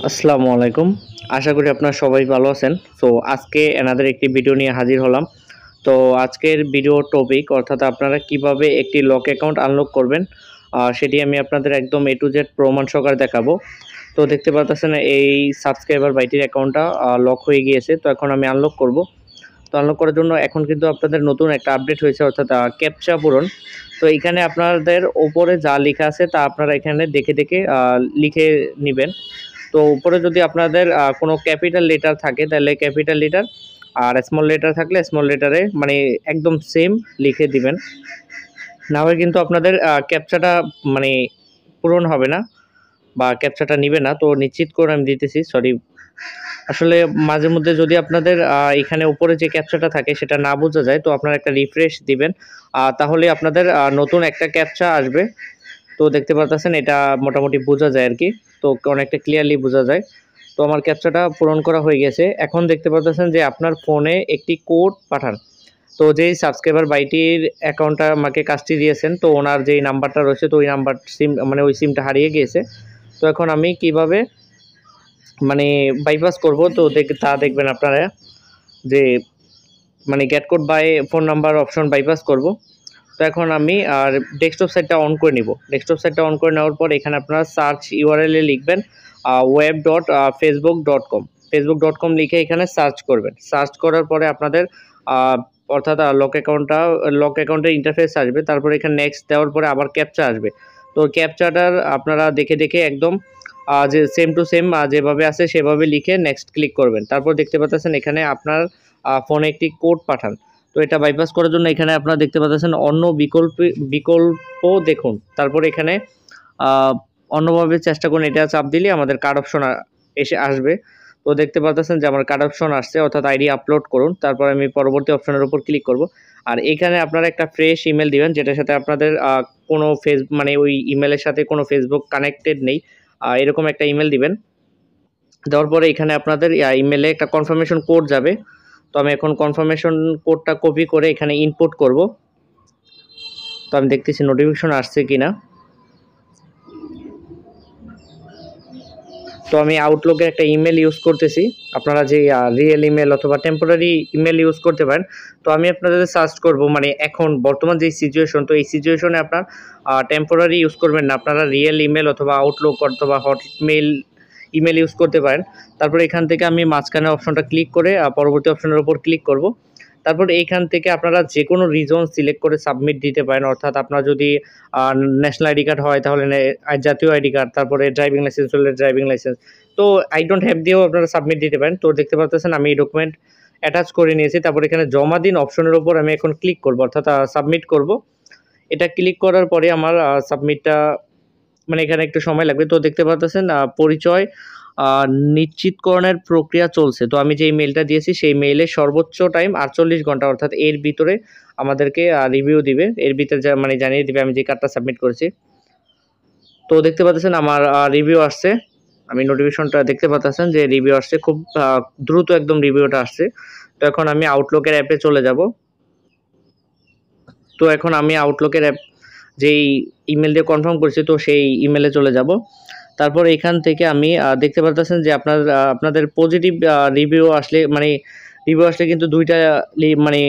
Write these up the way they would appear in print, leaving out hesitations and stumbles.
আসসালামু আলাইকুম। আশা করি আপনারা সবাই ভালো আছেন। সো আজকে অ্যানাদার একটি ভিডিও নিয়ে হাজির হলাম। তো আজকের ভিডিও টপিক অর্থাৎ আপনারা কিভাবে একটি লক অ্যাকাউন্ট আনলক করবেন সেটি আমি আপনাদের একদম A to Z প্রমাণ সহকারে দেখাবো। তো দেখতে পারতেছেন এই সাবস্ক্রাইবার বাইটির অ্যাকাউন্টটা লক হয়ে গিয়েছে। তো এখন আমি আনলক করব। তো আনলক করার জন্য এখন কিন্তু আপনাদের নতুন একটা আপডেট হয়েছে অর্থাৎ ক্যাপচা পূরণ। তো এখানে আপনাদের ওপরে যা লেখা আছে তা আপনারা এখানে দেখে দেখে লিখে নেবেন। তো উপরে যদি আপনাদের কোনো ক্যাপিটাল লেটার থাকে তাহলে ক্যাপিটাল লেটার, আর স্মল লেটার থাকলে স্মল লেটারে মানে একদম সেম লিখে দিবেন। না হয় কিন্তু আপনাদের ক্যাপচাটা মানে পূরণ হবে না বা ক্যাপচাটা নিবে না। তো নিশ্চিত করে আমি দিতেছি, সরি। আসলে মাঝে মধ্যে যদি আপনাদের এখানে উপরে যে ক্যাপচাটা থাকে সেটা না বোঝা যায়, তো আপনারা একটা রিফ্রেশ দিবেন, তাহলে আপনাদের নতুন একটা ক্যাপচা আসবে। তো দেখতে পারতেছেন এটা মোটামুটি বোঝা যায় আর কি। তো অনেকটা ক্লিয়ারলি বোঝা যায়। তো আমার ক্যাপচাটা পূরণ করা হয়ে গেছে। এখন দেখতে পারতেছেন যে আপনার ফোনে একটি কোড পাঠান। তো যেই সাবস্ক্রাইবার বাইটির অ্যাকাউন্টটা আমাকে কাজটি দিয়েছেন, তো ওনার যেই নাম্বারটা রয়েছে, তো ওই নাম্বার সিম মানে ওই সিমটা হারিয়ে গিয়েছে। তো এখন আমি কিভাবে মানে বাইপাস করব, তো তা দেখবেন আপনারা যে মানে gate code by phone number option bypass করব। তো এখন আমি আর ডেস্কটপ সাইটটা অন করে নিব। ডেস্কটপ সাইটটা অন করে নেওয়ার পর এখানে আপনারা সার্চ ইউআরএল এ লিখবেন web.facebook.com। facebook.com লিখে এখানে সার্চ করবেন। সার্চ করার পরে আপনাদের অর্থাৎ লক অ্যাকাউন্টের ইন্টারফেস আসবে। তারপর এখানে নেক্সট দেওয়ার পরে আবার ক্যাপচা আসবে। তো ক্যাপচাটার আপনারা দেখে দেখে একদম যে সেম টু সেম যেভাবে আছে সেভাবে লিখে নেক্সট ক্লিক করবেন। তারপর দেখতে পাচ্ছেন এখানে আপনার ফোনে একটি কোড পাঠান। তো এটা বাইপাস করার জন্য এখানে আপনারা দেখতে পাচ্ছেন অন্য বিকল্প দেখুন। তারপর এখানে অন্যভাবে চেষ্টা করুন, এটা চাপ দিলে আমাদের কার্ড অপশন এসে আসবে। তো দেখতে পাচ্ছেন যে আমার কার্ড অপশন আসছে, অর্থাৎ আইডি আপলোড করুন। তারপর আমি পরবর্তী অপশনের উপর ক্লিক করব। আর এখানে আপনারা একটা ফ্রেশ ইমেল দিবেন, যেটার সাথে আপনাদের কোনো মানে ওই ইমেলের সাথে কোনো ফেসবুক কানেক্টেড নেই, এরকম একটা ইমেল দিবেন। দেওয়ার পরে এখানে আপনাদের ইমেলে একটা কনফার্মেশন কোড যাবে। তো আমি এখন কনফার্মেশন কোডটা কপি করে এখানে ইনপুট করব। তো আমি দেখতেছি নোটিফিকেশন আসছে কিনা। তো আমি আউটলুকের একটা ইমেল ইউজ করতেছি। আপনারা যে রিয়েল ইমেল অথবা টেম্পোরারি ইমেল ইউজ করতে পারেন। তো আমি আপনাদের সাজেস্ট করব, মানে এখন বর্তমান যে সিচুয়েশন, তো এই সিচুয়েশনে আপনার টেম্পোরারি ইউজ করবেন না, আপনারা রিয়েল ইমেল অথবা আউটলুক অথবা হটমেইল ইমেল ইউজ করতে পারেন। তারপর এখান থেকে আমি মাঝখানে অপশনটা ক্লিক করে পরবর্তী অপশনের উপর ক্লিক করব। তারপর এইখান থেকে আপনারা যে কোনো রিজন সিলেক্ট করে সাবমিট দিতে পারেন। অর্থাৎ আপনার যদি ন্যাশনাল আইডি কার্ড হয় তাহলে জাতীয় আইডি কার্ড, তারপরে ড্রাইভিং লাইসেন্স হলে ড্রাইভিং লাইসেন্স। তো আই ডোন্ট হ্যাভ দিয়েও আপনারা সাবমিট দিতে পারেন। তো দেখতে পাচ্ছেন আমি এই ডকুমেন্ট অ্যাটাচ করে নিয়েছি। তারপর এখানে জমা দিন অপশনের উপর আমি এখন ক্লিক করব, অর্থাৎ সাবমিট করব। এটা ক্লিক করার পরে আমার সাবমিটটা মানে এখানে একটু সময় লাগবে। তো দেখতে পাচ্ছেন পরিচয় নিশ্চিতকরণের প্রক্রিয়া চলছে। তো আমি যে মেইলটা দিয়েছি সেই মেইলের সর্বোচ্চ টাইম 48 ঘন্টা, অর্থাৎ এর ভিতরে আমাদেরকে রিভিউ দিবে, এর ভিতরে মানে জানিয়ে দিবে আমি যে কার্ডটা সাবমিট করেছি। তো দেখতে পাচ্ছেন আমার রিভিউ আসছে। আমি নোটিফিকেশনটা দেখতে পাচ্ছেন যে রিভিউ আসছে, খুব দ্রুত একদম রিভিউটা আসছে। তো এখন আমি আউটলুকের অ্যাপে চলে যাব। তো এখন আমি আউটলুকের অ্যাপ যেই ইমেল দিয়ে কনফার্ম করেছি, তো সেই ইমেলে চলে যাব। তারপর এখান থেকে আমি দেখতে পাচ্ছেন যে আপনাদের পজিটিভ রিভিউ আসলে মানে রিভিউ আসলে কিন্তু দুইটা মানে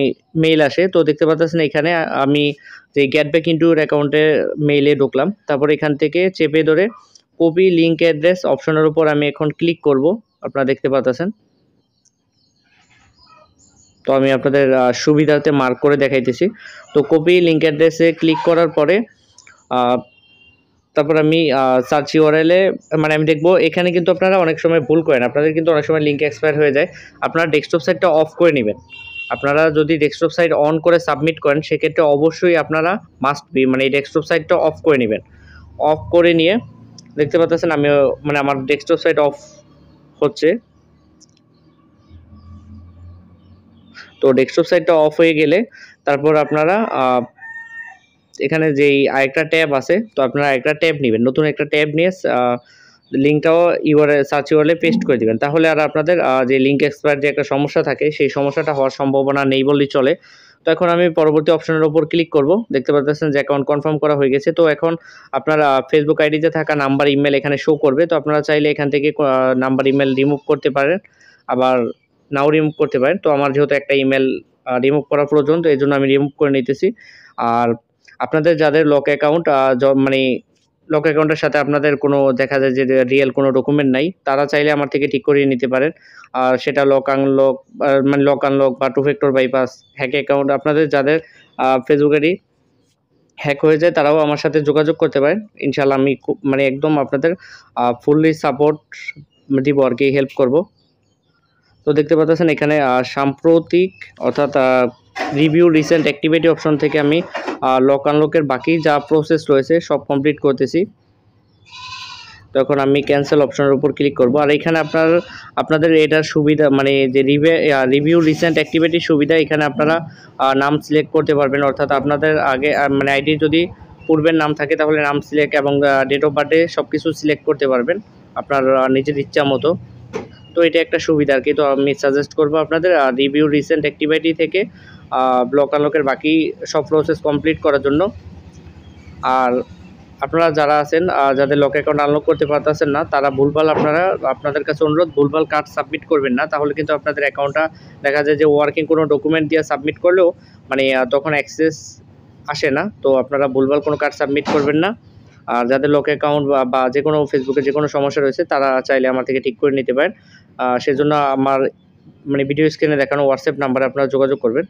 মেইল আসে। তো দেখতে পাচ্ছেন এখানে আমি যে গেট ব্যাক ইনটু ইউর অ্যাকাউন্টে মেইলে ঢুকলাম। তারপর এখান থেকে চেপে ধরে কপি লিঙ্ক অ্যাড্রেস অপশনের উপর আমি এখন ক্লিক করব। আপনারা দেখতে পাচ্ছেন। তো আমি আপনাদের সুবিধাতে মার্ক করে দেখাইতেছি। তো কপি লিঙ্ক অ্যাড্রেসে ক্লিক করার পরে তারপর আমি সার্চ ইউআরএলে মানে আমি দেখব। এখানে কিন্তু আপনারা অনেক সময় ভুল করেন, আপনাদের কিন্তু অনেক সময় লিঙ্ক এক্সপায়ার হয়ে যায়। আপনারা ডেস্কটপ সাইটটা অফ করে নেবেন। আপনারা যদি ডেস্কটপ সাইট অন করে সাবমিট করেন সেক্ষেত্রে অবশ্যই আপনারা মাস্ট বি মানে এই ডেস্কটপ সাইটটা অফ করে নেবেন। অফ করে নিয়ে দেখতে পাচ্ছেন আমি মানে আমার ডেস্কটপ সাইট অফ হচ্ছে। তো ডেস্কটপ সাইটটা অফ হয়ে গেলে তারপর আপনারা এখানে যেই আরেকটা ট্যাব আছে, তো আপনারা একটা ট্যাব নেবেন, নতুন একটা ট্যাব নিয়ে লিঙ্কটাও সার্চ ইউআরএলে পেস্ট করে দিবেন। তাহলে আর আপনাদের যে লিঙ্ক এক্সপায়ার যে একটা সমস্যা থাকে সেই সমস্যাটা হওয়ার সম্ভাবনা নেই বললেই চলে। তো এখন আমি পরবর্তী অপশনের উপর ক্লিক করব। দেখতে পাচ্ছেন যে অ্যাকাউন্ট কনফার্ম করা হয়ে গেছে। তো এখন আপনার ফেসবুক আইডিতে থাকা নাম্বার ইমেল এখানে শো করবে। তো আপনারা চাইলে এখান থেকে নাম্বার ইমেল রিমুভ করতে পারেন, আবার নাও রিমুভ করতে পারেন। তো আমার যেহেতু একটা ইমেল রিমুভ করা প্রয়োজন, তো এই জন্য আমি রিমুভ করে নিতেছি। আর আপনাদের যাদের লক অ্যাকাউন্ট মানে লক অ্যাকাউন্টের সাথে আপনাদের কোনো দেখা যায় যে রিয়েল কোনো ডকুমেন্ট নাই, তারা চাইলে আমার থেকে ঠিক করিয়ে নিতে পারেন। আর সেটা লক আনলক মানে লক আনলক বা two factor bypass, hack account, আপনাদের যাদের ফেসবুক আইডি হ্যাক হয়ে যায় তারাও আমার সাথে যোগাযোগ করতে পারেন। ইনশাআল্লাহ আমি খুব মানে একদম আপনাদের ফুললি সাপোর্ট দিব আর কি, হেল্প করব। তো দেখতে পাচ্ছেন এখানে সাম্প্রতিক অর্থাৎ রিভিউ রিসেন্ট অ্যাক্টিভিটি অপশন থেকে আমি লক আনলকের বাকি যা প্রসেস রয়েছে সব কমপ্লিট করতেছি। তখন আমি ক্যান্সেল অপশনের উপর ক্লিক করব। আর এখানে আপনাদের এটার সুবিধা মানে যে রিভিউ রিসেন্ট অ্যাক্টিভিটির সুবিধা, এখানে আপনারা নাম সিলেক্ট করতে পারবেন। অর্থাৎ আপনাদের আগে মানে আইডি যদি পূর্বের নাম থাকে তাহলে নাম সিলেক্ট এবং ডেট অফ বার্থডে সব কিছু সিলেক্ট করতে পারবেন আপনার নিজের ইচ্ছা মতো। তো এটা একটা সুবিধা আর কি। তো আমি সাজেস্ট করবো আপনাদের রিভিউ রিসেন্ট অ্যাক্টিভিটি থেকে ব্লক আনলকের বাকি সব প্রসেস কমপ্লিট করার জন্য। আর আপনারা যারা আছেন যাদের লক অ্যাকাউন্ট আনলক করতে পারতেছেন না, তারা ভুলভাল আপনাদের কাছে অনুরোধ, ভুলভাল কার্ড সাবমিট করবেন না। তাহলে কিন্তু আপনাদের অ্যাকাউন্টটা দেখা যায় যে ওয়ার্কিং কোনো ডকুমেন্ট দিয়ে সাবমিট করলেও মানে তখন অ্যাক্সেস আসে না। তো আপনারা ভুলভাল কোনো কার্ড সাবমিট করবেন না। আর যাদের লক অ্যাকাউন্ট বা যে কোনো ফেসবুকে যে কোনো সমস্যা রয়েছে তারা চাইলে আমার থেকে ঠিক করে নিতে পারেন। সেজন্য আমার মানে ভিডিও স্ক্রিনে দেখানো হোয়াটসঅ্যাপ নাম্বারে আপনারা যোগাযোগ করবেন।